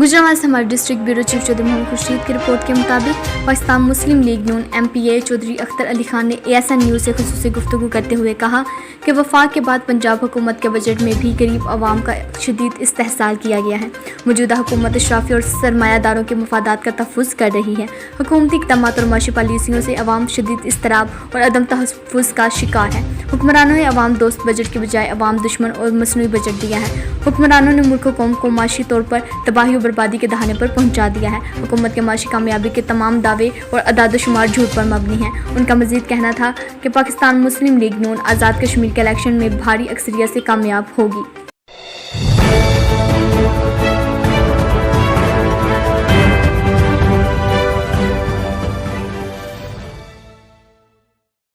गुजरात से हमारे district bureau chief Chaudhry Mohammad Khurshid की रिपोर्ट के मुताबिक पाकिस्तान मुस्लिम लीग नून MPA चौधरी अख्तर अली खान ने ASN न्यूज़ से खुसूसी गुफ्तगू करते हुए कहा कि वफाक के बाद पंजाब हुकूमत के बजट में भी गरीब आवाम का शदीद इस्तेहसाल किया गया है। मौजूदा हुकूमत अशराफी और सरमायादारों के मफादात का तहफ़्फ़ुज़ कर रही है। हुकूमती इक़दामात और माशी पॉलिसियों से अवाम शदीद इज़्तिराब और अदम तहफ़्फ़ुज़ का शिकार है। हुक्मरानों ने अवाम दोस्त बजट के बजाय अवाम दुश्मन और मसनूई बजट दिया है। हुक्मरानों ने मुल्क कौम को माशी तौर पर तबाही और बर्बादी के दहाने पर पहुंचा दिया है। हुकूमत के माशी कामयाबी के तमाम दावे और अदाद-ओ-शुमार झूठ पर मबनी हैं। उनका मज़ीद कहना था कि पाकिस्तान मुस्लिम लीग नून आज़ाद कश्मीर के इलेक्शन में भारी अक्सरियत से कामयाब होगी।